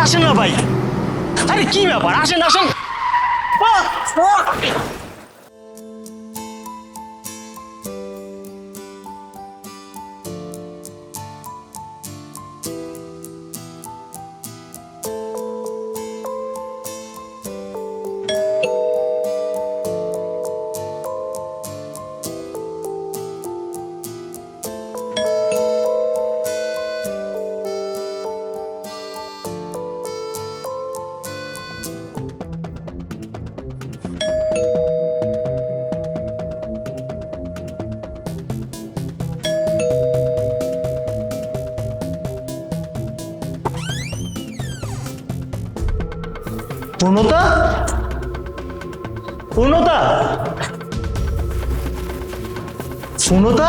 আসেন না ভাই। আরে কি ব্যাপার, আসেন আসেন। আহ, আহ। পূর্ণতা, পূর্ণতা, পূর্ণতা,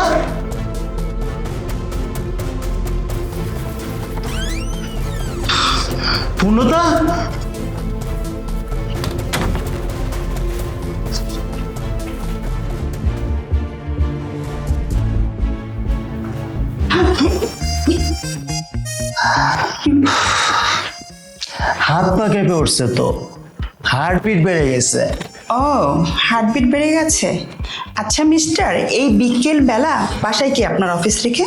পূর্ণতা। হাত পা কেঁপে উঠছে তো, হার্টবিট বেড়ে গেছে। ও, হার্টবিট বেড়ে গেছে। আচ্ছা মিস্টার, এই বিকেল বেলা বাসায় কি আপনার অফিস রেখে?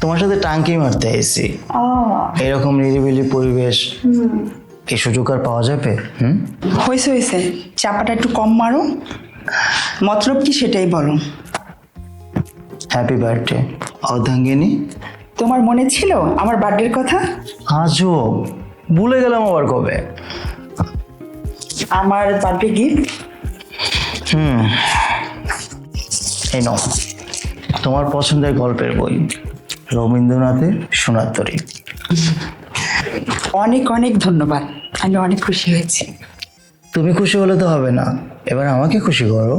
তোমার সাথে টাঙ্কি মারতে এসেছি। ও, এরকম নিরিবিলি পরিবেশ এই সুযোগ আর পাওয়া যাবে? হয়েছে হয়েছে, চাপাটা একটু কম মারো। মতলব কি সেটাই বলো। হ্যাপি বার্থডে অর্ধাঙ্গিনী। তোমার মনে ছিল আমার বার্থডের কথা? আজও ভুলে গেলাম আবার কবে। আমার বার্থডে গিফট এই নাও, তোমার পছন্দের গল্পের বই, রবীন্দ্রনাথের সোনার তরী। অনেক অনেক ধন্যবাদ, আমি অনেক খুশি হয়েছি। তুমি খুশি হলে তো হবে না, এবার আমাকে খুশি করো।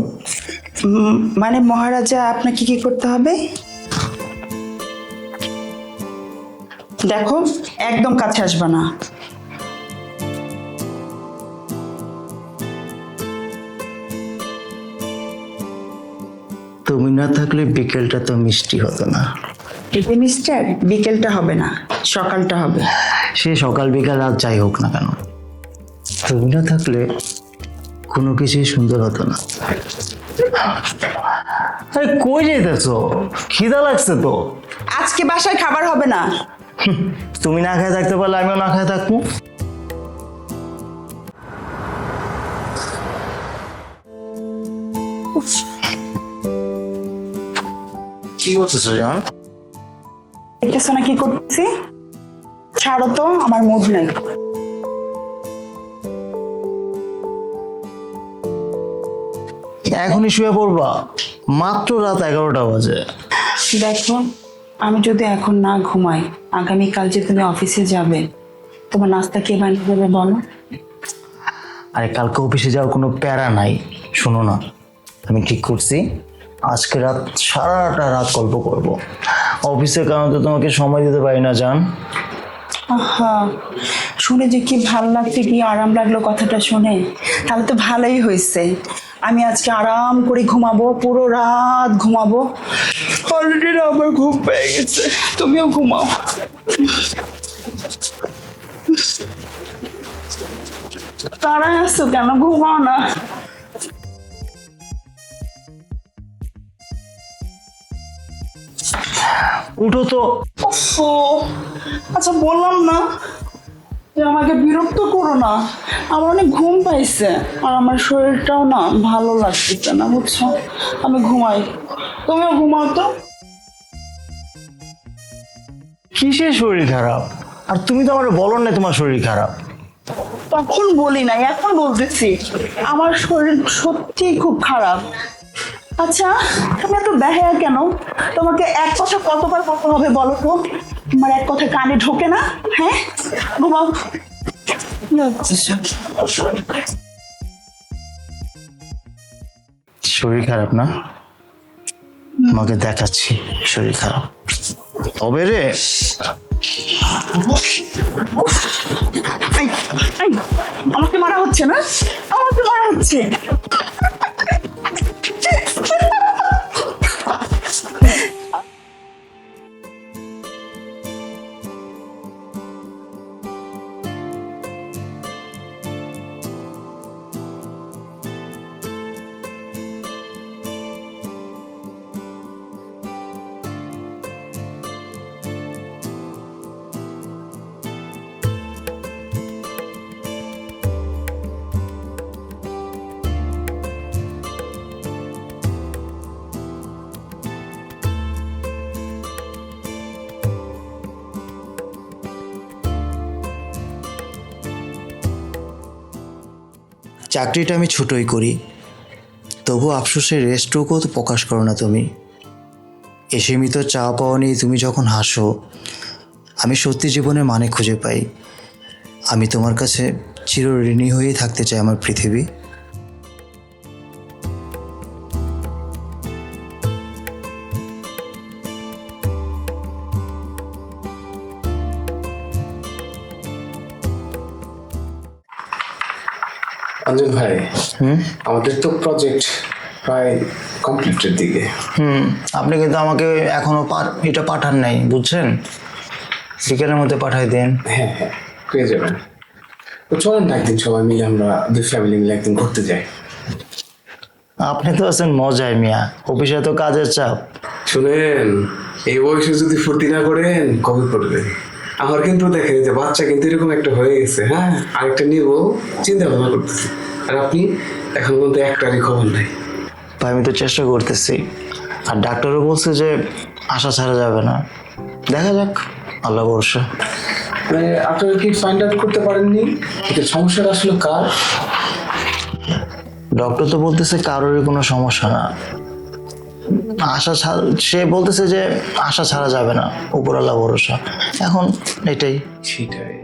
মানে মহারাজা, আপনাকে কি করতে হবে? দেখো, একদম কাছে আসবে না। তুমি না থাকলে বিকেলটা তো মিষ্টি হতো না। এতে মিস্টার, বিকেলটা হবে না, সকালটা হবে। সে সকাল বিকাল রাত যাই হোক না কেন, তুমি না থাকলে কোনো কিছুই সুন্দর হতো না। আরে কই যেতেছো? খিদা লাগছে তো। আজকে বাসায় খাবার হবে না। তুমি না খেয়ে থাকতে পারলে আমিও না খেয়ে থাকবো। কি করতেছো জান? দেখতেছো না কি করতেছি? ছাড়ো তো, আমার মুড নাই। এখনই শুয়ে পড়বা? মাত্র রাত 11টা বাজে। দেখো, আমি যদি এখন না ঘুমাই, আগামীকাল যে তুমি অফিসে যাবে, তোমার নাস্তা কে বানিয়ে দেবে বলো? আরে কালকে অফিসে যাওয়ার কোনো প্যারা নাই। শোনো না, আমি ঠিক করছি আজকে রাত সারাটা রাত গল্প করব। অফিসের কারণে তো তোমাকে সময় দিতে পারি না জান। আহা, শুনে যে কি ভালো লাগছে, কি আরাম লাগলো কথাটা শুনে। তাহলে তো ভালোই হয়েছে। আমি আজকে আরাম করে ঘুমাবো, পুরো রাত ঘুমাবো। অলরেডি আমার ঘুম পেয়ে গেছে, তুমিও ঘুমাও। তাড়ায় আসছো কেন? ঘুমাও না। উঠো তো। ও, আচ্ছা বললাম না যে আমাকে বিরক্ত করো না। আমার অনেক ঘুম পাইছে, আর আমার শরীরটাও না ভালো লাগতেছে না, বুঝছো? আমি ঘুমাই, তুমিও ঘুমাও তো। কিসের শরীর খারাপ? আর তুমি তো আমার বলো না তোমার শরীর খারাপ। তখন বলি না, এখন বলতেছি আমার শরীর সত্যি খুব খারাপ। আচ্ছা, তুমি এত বেহায়া কেন? তোমাকে এক কথা কতবার বলতে হবে বলো তো? তোমার এক কথা কানে ঢোকে না? হ্যাঁ, ঘুমাও। শরীর খারাপ না? তোমাকে দেখাচ্ছি শরীর খারাপ। তবে রে, এই, এই, আমাকে মারা হচ্ছে না? আমাকে মারা হচ্ছে। চাকরিটা আমি ছোটই করি, তবু আফসোসের রেস্টটুকুও তো প্রকাশ করো না তুমি। এ সীমিত চাওয়া পাওয়া নিয়ে তুমি যখন হাসো, আমি সত্যি জীবনে মানে খুঁজে পাই। আমি তোমার কাছে চিরঋণী হয়েই থাকতে চাই আমার পৃথিবী। অঞ্জন ভাই, আমাদের তো প্রজেক্ট প্রায় কমপ্লিটের দিকে। আপনি কিন্তু আমাকে এখনো এটা পাঠান নাই, বুঝছেন? বিকেলের মধ্যে পাঠাই দেন। হ্যাঁ হ্যাঁ, পেয়ে যাবেন। তো চলেন না একদিন সবাই মিলে আমরা দুই ফ্যামিলি মিলে একদিন ঘুরতে যাই। আপনি তো আছেন মজায় মিয়া, অফিসে তো কাজের চাপ। শুনেন, এই বয়সে যদি ফুর্তি না করেন কবে করবেন? আমার কিন্তু দেখেন যে বাচ্চা কিন্তু এরকম একটা হয়ে গেছে, হ্যাঁ আরেকটা নিব চিন্তা ভাবনা করতেছি। আর আপনি এখন পর্যন্ত একটারই খবর নাই। ভাই আমি তো চেষ্টা করতেছি, আর ডাক্তারও বলছে যে আশা ছাড়া যাবে না। দেখা যাক, আল্লাহ ভরসা। মানে আপনারা কি ফাইন্ড আউট করতে পারেননি এটা সমস্যাটা আসলে কার? ডক্টর তো বলতেছে কারোরই কোনো সমস্যা না, সে বলতেছে যে আশা ছাড়া যাবে না, উপর আল্লাহ ভরসা। এখন এটাই। সেটাই।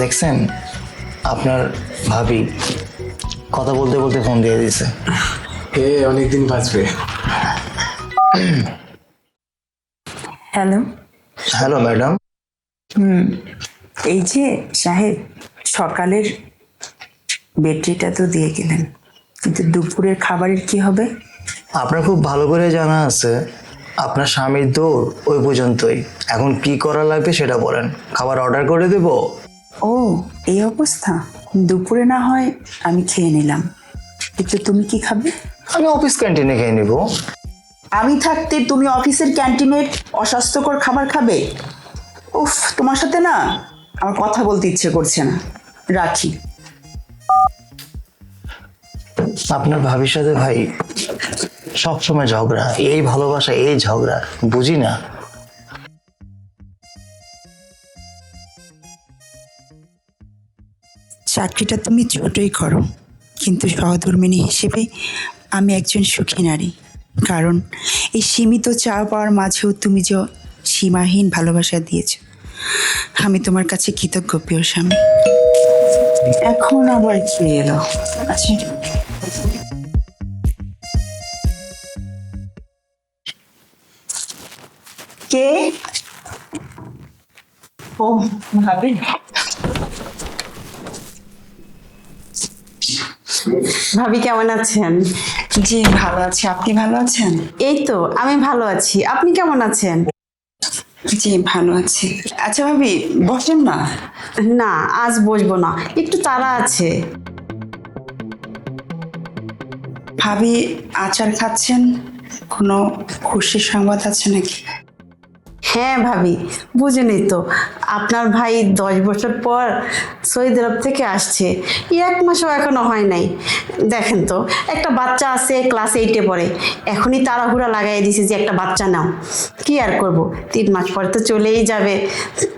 দেখছেন, আপনার ভাবি কথা বলতে বলতে ফোন দিয়ে দিছে। এ অনেকদিন বাঁচবে। হ্যালো। Hello madam. এই যে সাহেব, সকালের ব্যাটারিটা তো দিয়ে গেলেন, কিন্তু দুপুরের খাবারের কি হবে? আপনার খুব ভালো করে জানা আছে, আপনার স্বামীর দৌড় ওই পর্যন্তই। এখন কি করা লাগবে সেটা বলেন, খাবার অর্ডার করে দেব? ও, এই অবস্থা। দুপুরে না হয় আমি খেয়ে নিলাম, কিন্তু তুমি কি খাবে? আমি অফিস ক্যান্টিনে খেয়ে নিব। আমি থাকতে তুমি অফিসের ক্যান্টিনের অস্বাস্থ্যকর খাবার খাবে? উফ, তোমার সাথে না আমার কথা বলতে ইচ্ছে করছে না, রাখি। আপনার ভাবির সাথে ভাই সবসময় ঝগড়া, এই ভালোবাসা এই ঝগড়া, বুঝি না। চাকরিটা তুমি ছোটই করো, কিন্তু সহধর্মিণী হিসেবে আমি একজন সুখী নারী। কারণ এই সীমিত চাওয়া পাওয়ার মাঝেও তুমি যে সীমাহীন ভালোবাসা দিয়েছ, আমি তোমার কাছে কৃতজ্ঞ প্রিয় স্বামী। এখন আবার কি এলো? আচ্ছা, কে? ও ভাবি, ভাবি কেমন আছেন? জি ভালো আছি, আপনি ভালো আছেন? এই তো আমি ভালো আছি, আপনি কেমন আছেন? জি ভালো আছি। আচ্ছা ভাবি, বসেন না। না, আজ বসবো না, একটু তাড়া আছে। ভাবি আচার খাচ্ছেন, কোনো খুশির সংবাদ আছে নাকি? হ্যাঁ ভাবি, বুঝেনি তো, আপনার ভাই 10 বছর পর সৌদি আরব থেকে আসছে, 1 মাসও এখনো হয় নাই। দেখেন তো, একটা বাচ্চা আছে, ক্লাস 8-এ পড়ে, এখনই তাড়াহুড়া লাগাই দিয়েছে যে একটা বাচ্চা নাও। কি আর করব, 3 মাস পরে তো চলেই যাবে,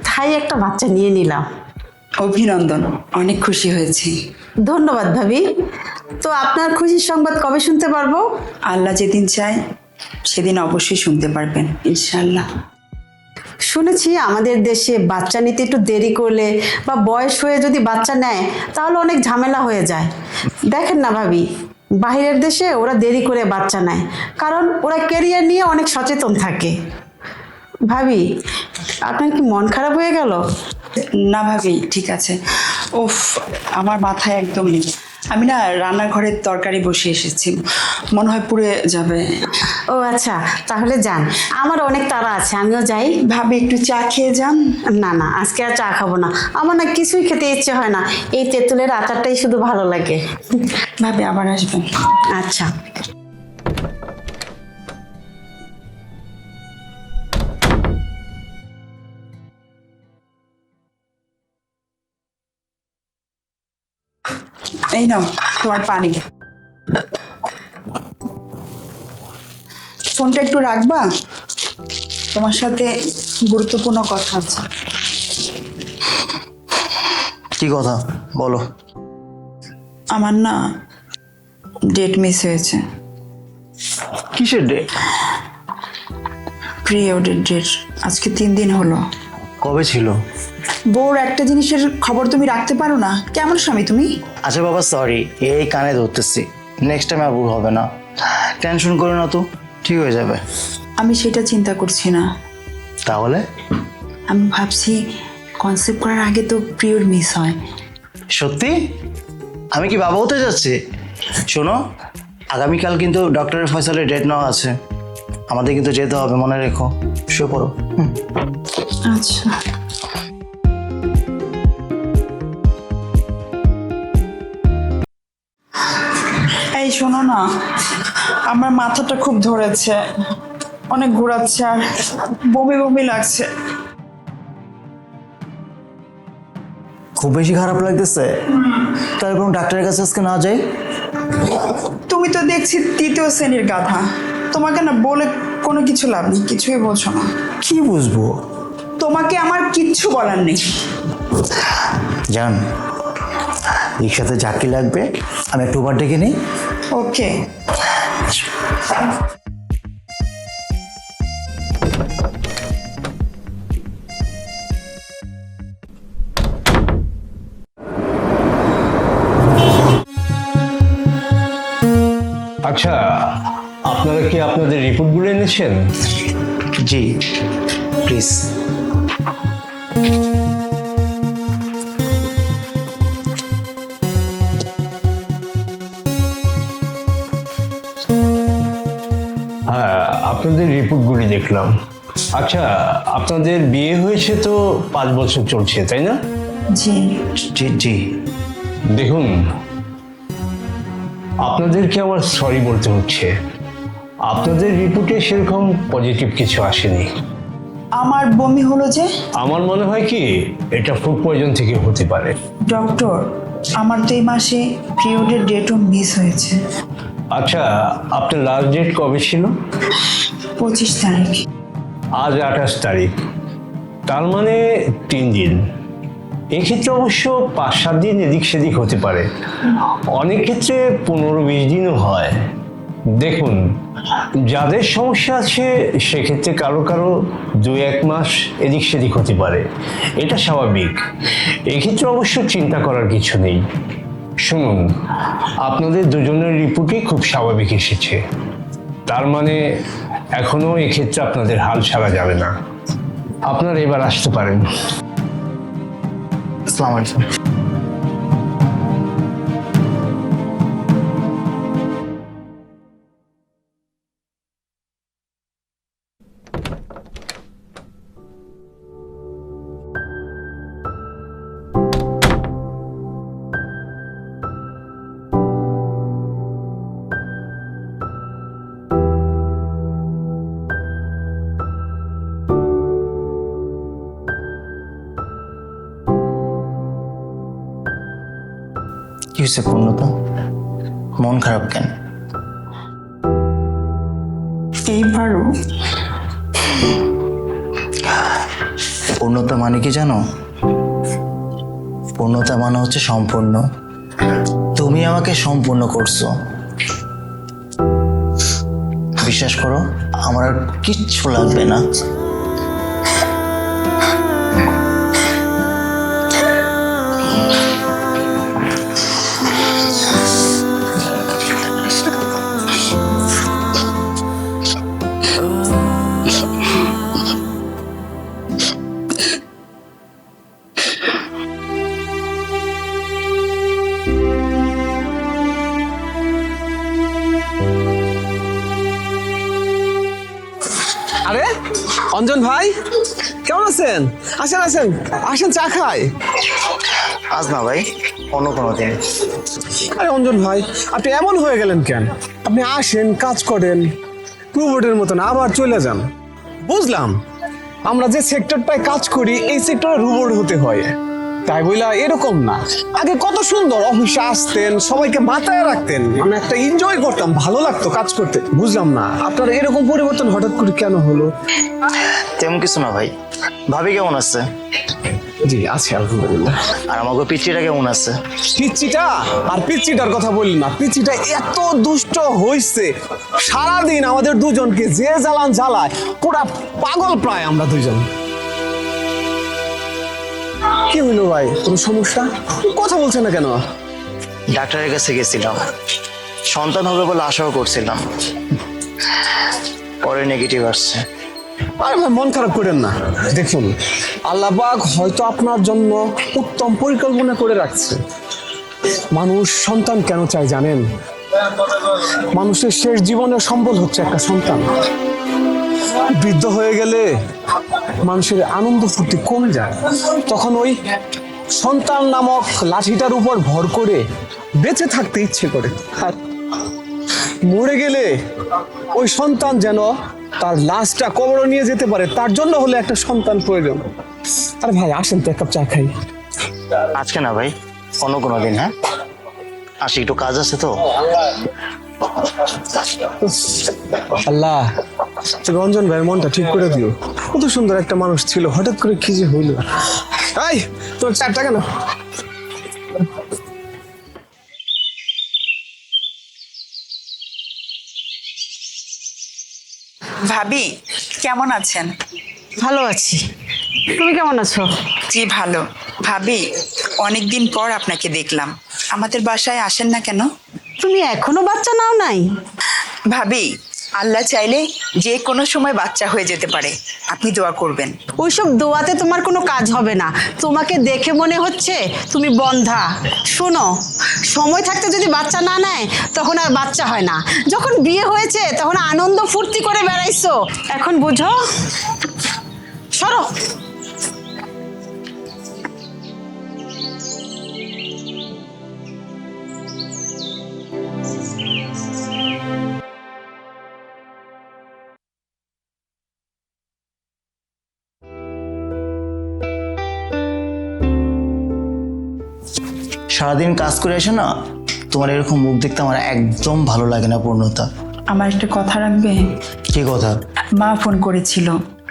তাই একটা বাচ্চা নিয়ে নিলাম। অভিনন্দন, অনেক খুশি হয়েছি। ধন্যবাদ ভাবি। তো আপনার খুশির সংবাদ কবে শুনতে পারবো? আল্লাহ যেদিন চায় সেদিন অবশ্যই শুনতে পারবেন ইনশাআল্লাহ। শুনেছি আমাদের দেশে বাচ্চা নিতে একটু দেরি করলে বা বয়স হয়ে যদি বাচ্চা নেয় তাহলে অনেক ঝামেলা হয়ে যায়। দেখেন না ভাবি, বাইরের দেশে ওরা দেরি করে বাচ্চা নেয়, কারণ ওরা ক্যারিয়ার নিয়ে অনেক সচেতন থাকে। ভাবি, আপনার কি মন খারাপ হয়ে গেল? না ভাবি, ঠিক আছে। উফ, আমার মাথায় একদম নেই। আমি না রান্নাঘরের তরকারি বসিয়ে এসেছি, মনে হয় পুড়ে যাবে। ও আচ্ছা, তাহলে যান, আমার অনেক তাড়া আছে, আমিও যাই। ভাবি একটু চা খেয়ে যান। না না, আজকে আর চা খাবো না, আমার না কিছুই খেতে ইচ্ছে হয় না, এই তেঁতুলের আচারটাই শুধু ভালো লাগে। ভাবি আবার আসবেন। আচ্ছা। এই নাও তোমার পানি। ফোনটা একটু রাখবা, তোমার সাথে গুরুত্বপূর্ণ কথা আছে। কি কথা বলো? আমার না ডেট মিস হয়েছে। কিসের ডেট? পিরিয়ডের ডেট। আজকে 3 দিন হলো। কবে ছিল? বউর একটা জিনিসের খবর তুমি রাখতে পারো না? কেমন স্বামী তুমি? আচ্ছা বাবা, সরি, এই কানে ধরতেছি, নেক্সট টাইম আর ভুল হবে না। টেনশন করো না তো, ঠিক হয়ে যাবে। আমি সেটা চিন্তা করছি না। তাহলে? আমি ভাবছি কনসেপ্ট করার আগে তো পিরিয়ড মিস হয়। সত্যি? আমি কি বাবা হতে যাচ্ছি? শোনো, আগামীকাল কিন্তু ডক্টরের ফয়সালের ডেট নেওয়া আছে, আমাদের কিন্তু যেতে হবে, মনে রেখো। শুয়ে পড়ো। আচ্ছা। এই শোনো না, আমার মাথাটা খুব ধরেছে, অনেক ঘোরাচ্ছে আর বমি বমি লাগছে। খুব বেশি খারাপ লাগতেছে? তাহলে কোনো ডাক্তারের কাছে আজকে না যাই? তুমি তো দেখছি 3য় শ্রেণীর গাধা, তোমাকে না বলে কোনো কিছু লাভ নেই, কিছুই বোঝো না। কি বুঝবো? তোমাকে আমার কিচ্ছু বলার নেই। জান, রিক্সাতে যাকে লাগবে আমি একটু উবার ডেকে নিই। ওকে। আচ্ছা, আপনারা কি আপনাদের রিপোর্টগুলো এনেছেন? জি প্লিজ। হ্যাঁ, আপনাদের রিপোর্টগুলি দেখলাম। আচ্ছা, আপনাদের বিয়ে হয়েছে তো 5 বছর চলছে, তাই না? জি। জি জি। দেখুন, আপনাদেরকে আমার সরি বলতে হচ্ছে, আপনাদের রিপোর্টে সেরকম পজিটিভ কিছু আসেনি। আমার বমি হলো যে? আমার মনে হয় কি এটা ফুড পয়জন থেকে হতে পারে। ডক্টর, আমার তো এই মাসে পিরিয়ডের ডেটও মিস হয়েছে। আচ্ছা, আপনার লাস্ট ডেট কবে ছিল? 25 তারিখ। আজ 28 তারিখ, তার মানে 3 দিন। এক্ষেত্রে অবশ্য 5-7 দিন এদিক সেদিক হতে পারে, অনেক ক্ষেত্রে 15-20 দিনও হয়। দেখুন, যাদের সমস্যা আছে সেক্ষেত্রে কারো কারো 2-1 মাস এদিক সেদিক হতে পারে, এটা স্বাভাবিক। এক্ষেত্রে অবশ্য চিন্তা করার কিছু নেই। শুনুন, আপনাদের দুজনের রিপোর্টই খুব স্বাভাবিক এসেছে, তার মানে এখনো এক্ষেত্রে আপনাদের হাল ছাড়া যাবে না। আপনারা এবার আসতে পারেন। আসসালামু আলাইকুম। কি হয়েছে পূর্ণতা? মন খারাপ কেন? এইবারও পূর্ণতা মানে কি জানো? পূর্ণতা মানে হচ্ছে সম্পূর্ণ। তুমি আমাকে সম্পূর্ণ করছো, বিশ্বাস করো আমার আর কিচ্ছু লাগবে না। অঞ্জন ভাই কেমন আছেন? আসেন আসেন আসেন, চা খাই। আজ না ভাই, অন্য কোনো দিন। আরে অঞ্জন ভাই, আপনি এমন হয়ে গেলেন কেন? আপনি আসেন, কাজ করেন, রোবটের মতন আবার চলে যান। বুঝলাম, আমরা যে সেক্টরটায় কাজ করি এই সেক্টরে রোবট হতে হয়, তাই বইলা এরকম না। আগে কত সুন্দর অফিসে আসতেন, সবাইকে মাথায় রাখতেন, মানে একটা এনজয় করতাম, ভালো লাগতো কাজ করতে। বুঝলাম না আপনার এরকম পরিবর্তন হঠাৎ করে কেন হলো? তেমন কিছু না ভাই। ভাবি কেমন আছে? জি আছে আলহামদুলিল্লাহ। আর আমাকে পিচ্চিটা কেমন আছে? পিচ্চিটা আর পিচ্চিটার কথা বললি না, পিচ্চিটা এত দুষ্ট হইছে, সারাদিন আমাদের দুজনকে যে জ্বালান জ্বালায়, পুরা পাগল প্রায় আমরা দুজন। কি হইলো ভাই, কোনো সমস্যা? কথা বলছে না কেন? ডাক্তারের কাছে গেছিলাম, সন্তান হবে বলে আশাও করছিলাম, পরে নেগেটিভ আসছে। আরে ভাই মন খারাপ করেন না, দেখুন আল্লাহ পাক হয়তো আপনার জন্য উত্তম পরিকল্পনা করে রাখছে। মানুষ সন্তান কেন চায় জানেন? মানুষের শেষ জীবনের সম্বল হচ্ছে একটা সন্তান। বৃদ্ধ হয়ে গেলে মানুষের আনন্দ ফুর্তি কমে যায়, তখন ওই সন্তান নামক লাঠিটার উপর ভর করে বেঁচে থাকতে ইচ্ছে করে। আর মরে গেলে ওই সন্তান যেন তার লাশটা কবরে নিয়ে যেতে পারে, তার জন্য হলে একটা সন্তান প্রয়োজন। আরে ভাই আসেন তো এক কাপ চা খাই। আজকে না ভাই, অন্য কোনো দিন। হ্যাঁ আসি, একটু কাজ আছে তো। আল্লাহ রঞ্জন ভাইয়ের মনটা ঠিক করে দিও, কত সুন্দর একটা মানুষ ছিল, হঠাৎ করে কি যে হইল। এই তোর চারটা কেন? ভাবি কেমন আছেন? ভালো আছি, তুমি কেমন আছো? জি ভালো। ভাবি অনেকদিন পর আপনাকে দেখলাম, আমাদের বাসায় আসেন না কেন? তুমি এখনো বাচ্চা নাও নাই? ভাবি আল্লাহ চাইলে যে কোনো সময় বাচ্চা হয়ে যেতে পারে, আপনি দোয়া করবেন। ওইসব দোয়াতে তোমার কোনো কাজ হবে না, তোমাকে দেখে মনে হচ্ছে তুমি বন্ধা। শোনো, সময় থাকতে যদি বাচ্চা না নেয় তখন আর বাচ্চা হয় না। যখন বিয়ে হয়েছে তখন আনন্দ ফুর্তি করে বেড়াইছো, এখন বুঝো। সরো। সারাদিন কাজ করে এসে না, তোমার এরকম মুখ দেখতে আমার একদম ভালো লাগে না পূর্ণতা। আমার একটা কথা রাখবে? কি কথা? মা ফোন করেছিল,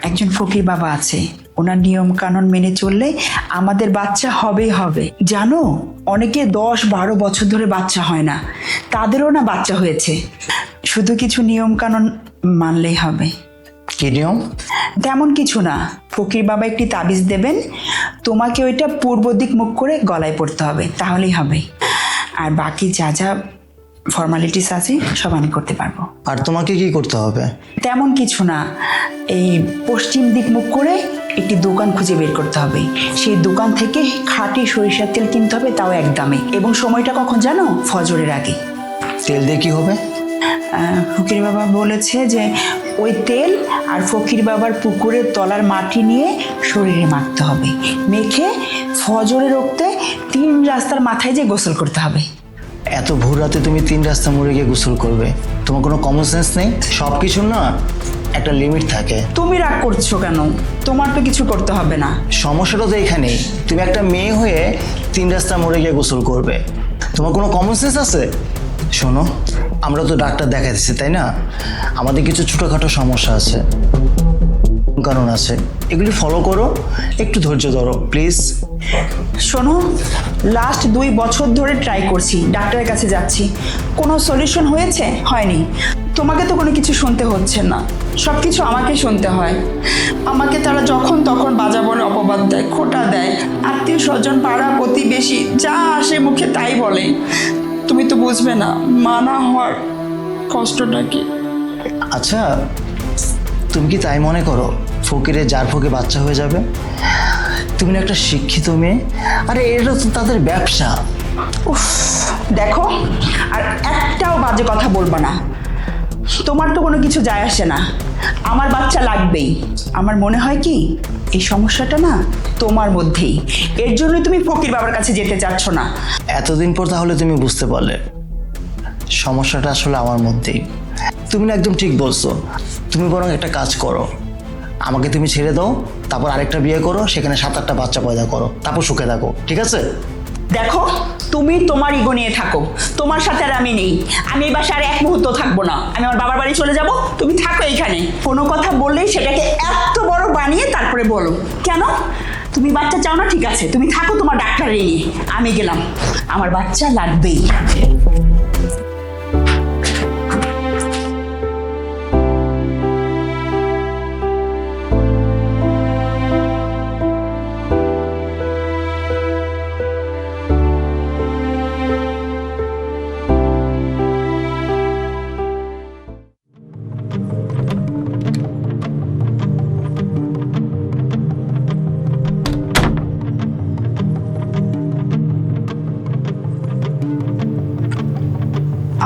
একজন ফকির বাবা আছে, ওনার নিয়ম কানুন মেনে চললে আমাদের বাচ্চা হবেই হবে। জানো, অনেকে 10-12 বছর ধরে বাচ্চা হয় না, তাদেরও না বাচ্চা হয়েছে। শুধু কিছু নিয়ম কানুন মানলেই হবে। কি নিয়ম? তেমন কিছু না, ফকির বাবা একটি তাবিজ দেবেন, তোমাকে ওইটা পূর্ব দিক মুখ করে গলায় পড়তে হবে, তাহলেই হবে। আর বাকি যা যা ফর্মালিটিস আছে সব আমি করতে পারবো। আর তোমাকে কি করতে হবে? তেমন কিছু না, এই পশ্চিম দিক মুখ করে একটি দোকান খুঁজে বের করতে হবে, সেই দোকান থেকে খাঁটি সরিষার তেল কিনতে হবে, তাও একদমে। এবং সময়টা কখন জানো? ফজরের আগে। তেল দিয়ে কি হবে? ফকির বাবা বলেছে যে ওই তেল আর ফকির বাবার পুকুরের তলার মাটি নিয়ে শরীরে মাখতে হবে, মেখে ফজরের রক্তে 3 রাস্তার মাথায় যে গোসল করতে হবে। এত ভোর রাতে তুমি 3 রাস্তা মোড়ে গিয়ে গোসল করবে? তোমার কোনো কমন সেন্স নেই? সব কিছুর না একটা লিমিট থাকে। তুমি রাগ করছো কেন? তোমার তো কিছু করতে হবে না। সমস্যাটা তো এখানেই, তুমি একটা মেয়ে হয়ে 3 রাস্তা মোড়ে গিয়ে গোসল করবে? তোমার কোনো কমন সেন্স আছে? শোনো, আমরা তো ডাক্তার দেখাইতেছি তাই না, আমাদের কিছু ছোটোখাটো সমস্যা আছে, কারণ আছে, এগুলি ফলো করো, একটু ধৈর্য ধরো প্লিজ। শোনো, লাস্ট 2 বছর ধরে ট্রাই করছি, ডাক্তারের কাছে যাচ্ছি, কোনো সলিউশন হয়েছে? হয়নি। তোমাকে তো কোনো কিছু শুনতে হচ্ছে না, সব কিছু আমাকে শুনতে হয়। আমাকে তারা যখন তখন বাজা বলে অপবাদ দেয়, খোঁটা দেয়, আত্মীয় স্বজন পাড়া প্রতিবেশী যা আসে মুখে তাই বলে। তুমি তো বুঝবে না মা না হওয়ার কষ্টটা কি। আচ্ছা, তুমি কি তাই মনে করো ফকিরের যার ফকে বাচ্চা হয়ে যাবে? তুমি না একটা শিক্ষিত মেয়ে, আরে এটা তো তাদের ব্যবসা। উফ, দেখো, আর একটাও বাজে কথা বলবা না, তোমার তো কোনো কিছু যায় আসে না। আমার বাচ্চা লাগবেই। আমার মনে হয় কি এই সমস্যাটা না তোমার মধ্যেই, এর জন্যই তুমি ফকির বাবার কাছে যেতে চাচ্ছ না। এতদিন পর তাহলে তুমি বুঝতে পারলে সমস্যাটা আসলে আমার মধ্যেই। তুমি না একদম ঠিক বলছো। তুমি বরং একটা কাজ করো, আমাকে তুমি ছেড়ে দাও, তারপর আরেকটা বিয়ে করো, সেখানে 7-8টা বাচ্চা পয়দা করো, তারপর সুখে থাকো, ঠিক আছে? দেখো, তুমি তোমার ইগো নিয়ে থাকো, তোমার সাথে আর আমি নেই। আমি এই বাসায় আর এক মুহূর্ত থাকবো না, আমি আমার বাবার বাড়ি চলে যাব, তুমি থাকো এইখানে। কোনো কথা বললেই সেটাকে এত বড় বানিয়ে তারপরে বলো। কেন? তুমি বাচ্চা চাও না, ঠিক আছে, তুমি থাকো তোমার ডাক্তারের নিয়ে, আমি গেলাম, আমার বাচ্চা লাগবেই।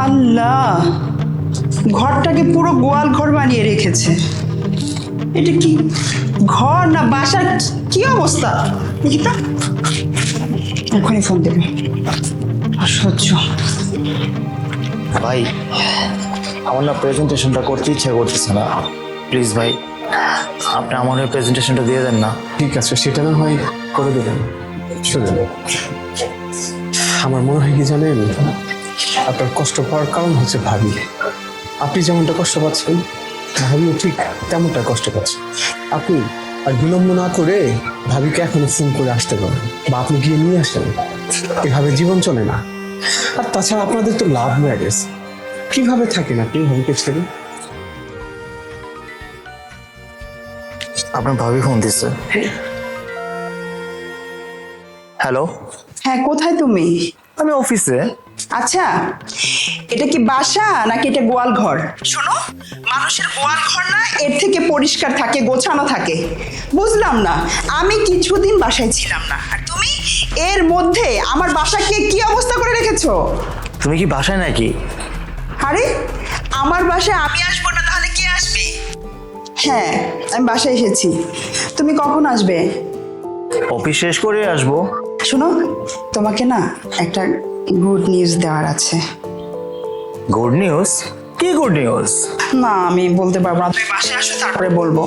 আল্লাহ, ঘরটাকে পুরো গোয়াল ঘর বানিয়ে রেখেছে। এটা কি ঘর না বাসার? কি অবস্থা দেখি তো। এখনই ফোন দেবে, অসহ্য। ভাই, আমার না প্রেজেন্টেশনটা করতে ইচ্ছা করতেছে না। প্লিজ ভাই, আপনি আমার ওই প্রেজেন্টেশনটা দিয়ে দেন না। ঠিক আছে, সেটা না হয় করে দেবেন। শুনুন, আমার মনে হয় কি জানেন, আপনার কষ্ট পাওয়ার কারণ হচ্ছে ভাবি। আপনি যেমনটা কষ্ট পাচ্ছেন, ভাবিও ঠিক তেমনটা কষ্ট পাচ্ছে। আপনি আর বিলম্ব না করে ভাবিকে এখনো ফোন করে আসতে পারেন, বা আপনি গিয়ে নিয়ে আসেন। এভাবে জীবন চলে না। আর তাছাড়া আপনাদের তো লাভ ম্যারেজ, কিভাবে থাকেন আপনি ভাবিকে ছেড়ে? আপনার ভাবি ফোন দিচ্ছে। হ্যালো, হ্যাঁ, কোথায় তুমি? আমি অফিসে। আচ্ছা, এটা কি বাসা নাকি এটা গোয়াল ঘর? শোনো, মানুষের গোয়াল ঘর না এর থেকে পরিষ্কার থাকে, গোছানো থাকে। বুঝলাম না, আমি কিছুদিন বাসায় ছিলাম না, আর তুমি এর মধ্যে আমার বাসাকে কি অবস্থা করে রেখেছো? তুমি কি বাসায় নাকি? আরে, আমার বাসায় আমি আসবো না তাহলে কে আসবে? হ্যাঁ, আমি বাসায় এসেছি। তুমি কখন আসবে? অফিস শেষ করে আসবো। শোনো, তোমাকে না একটা গুড নিউজ দেওয়ার আছে। Good news? কি গুড নিউজ? না, আমি বলতে পারবো না, তুমি বাসায় আসো তারপরে বলবো।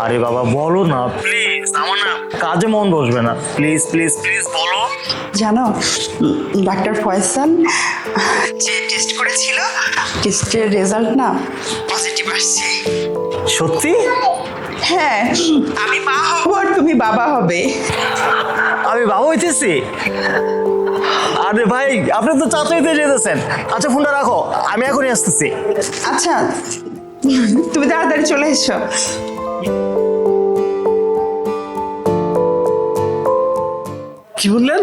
আরে বাবা বলো না প্লিজ, আমার না কাজে মন বসবে না। প্লিজ প্লিজ প্লিজ বলো। জানো, ডাক্তার ফয়সাল যে টেস্ট করেছিল, টেস্টের রেজাল্ট না পজিটিভ আসছে। সত্যি? হ্যাঁ, আমি মা হব আর তুমি বাবা হবে। আমি বাবা হইতেছি? আরে ভাই, আপনি তো চাচা হইতে যেতেছেন। আচ্ছা, ফোনটা রাখো, আমি এখনই আসতেছি। আচ্ছা, তুমি তাড়াতাড়ি চলে এসো। কি বললেন?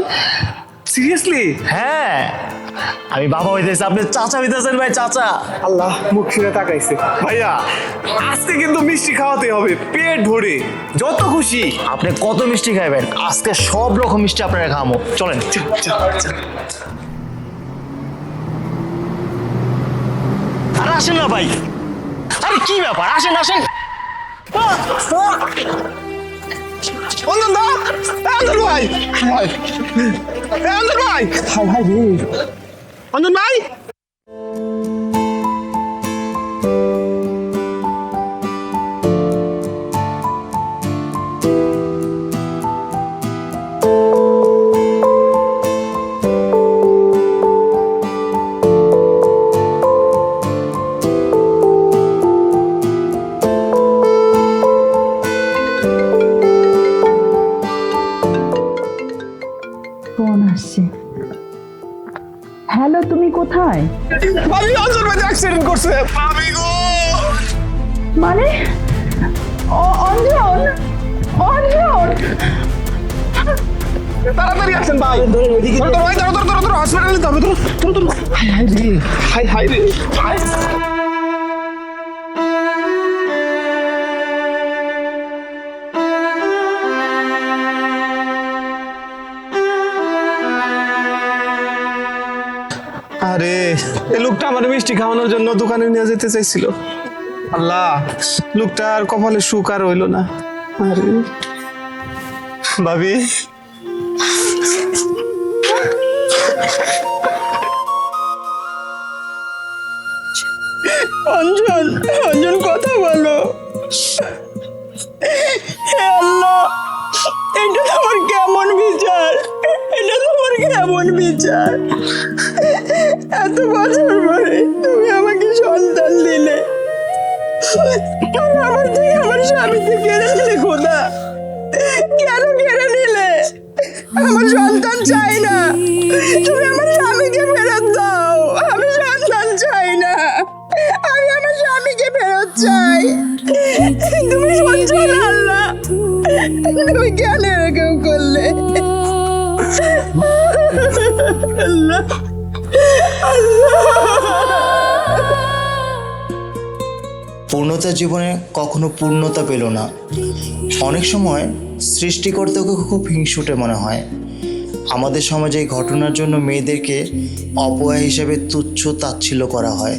সিরিয়াসলি? হ্যাঁ, আমি বাবা হইতেছি, আপনি চাচা হইতেছেন ভাই, চাচা। আল্লাহ মুখ ফিরে তাকাইছে। ভাইয়া, আজকে কিন্তু মিষ্টি খাওয়াতে হবে, পেট ভরে, যত খুশি। আপনি কত মিষ্টি খাইবেন? আজকে সব রকম মিষ্টি আপনারা খামো, চলেন। আর আসেন না ভাই, আরে কি ব্যাপার, আসেন আসেন। অঞ্জন দা, অঞ্জন ভাই, অঞ্জন ভাই, অঞ্জন ভাই। ফোন আসছে। হ্যালো, তুমি কোথায়? ভাবি, অঞ্জন ভাই অ্যাক্সিডেন্ট করছে। ভাবি গো, মানে অঞ্জন, অঞ্জন, তাড়াতাড়ি আসেন ভাই। ধরো ভাই, ধরো হসপিটালে নিতে হবে। ধরো। হাই হাই রে, হাই রে, হাই। আরে, এই লোকটা আমার মিষ্টি খাওয়ানোর জন্য দোকানে নিয়ে যেতে চাইছিল। আল্লাহ, লোকটার কপালে সুখ আর হইল না। আরে ভাবি, অঞ্জন, অঞ্জন কথা বলো। হে আল্লাহ, এটা তোমার কেমন বিচার? এটা তোমার কেমন বিচার? এত বছর পরে তুমি আমাকে সন্তান দিলে, আর আমার থেকে আমার স্বামীকে কেড়ে নিলে। খোদা, কেন কেড়ে নিলে? আমার সন্তান চাই না, তুমি আমার স্বামীকে ফেরত দাও। আমি সন্তান চাই না, আমি আমার স্বামীকে ফেরত চাই। তুমি শুনছো না আল্লাহ? তুমি কেন এরকম করলে? আল্লাহ, পূর্ণতা জীবনে কখনো পূর্ণতা পেল না। অনেক সময় সৃষ্টিকর্তাকে খুব হিংসুটে মনে হয়। আমাদের সমাজে এই ঘটনার জন্য মেয়েদেরকে অপয়া হিসেবে তুচ্ছ তাচ্ছিল্য করা হয়।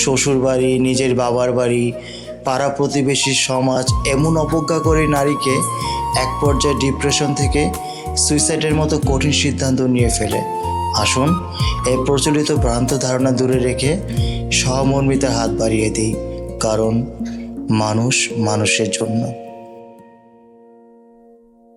শ্বশুর বাড়ি, নিজের বাবার বাড়ি, পাড়া প্রতিবেশীর সমাজ এমন অবজ্ঞা করে নারীকে এক পর্যায়ে ডিপ্রেশন থেকে সুইসাইডের মতো কঠিন সিদ্ধান্ত নিয়ে ফেলে। আসুন এই প্রচলিত ভ্রান্ত ধারণা দূরে রেখে সহমর্মিতার হাত বাড়িয়ে দিই, কারণ মানুষ মানুষের জন্য।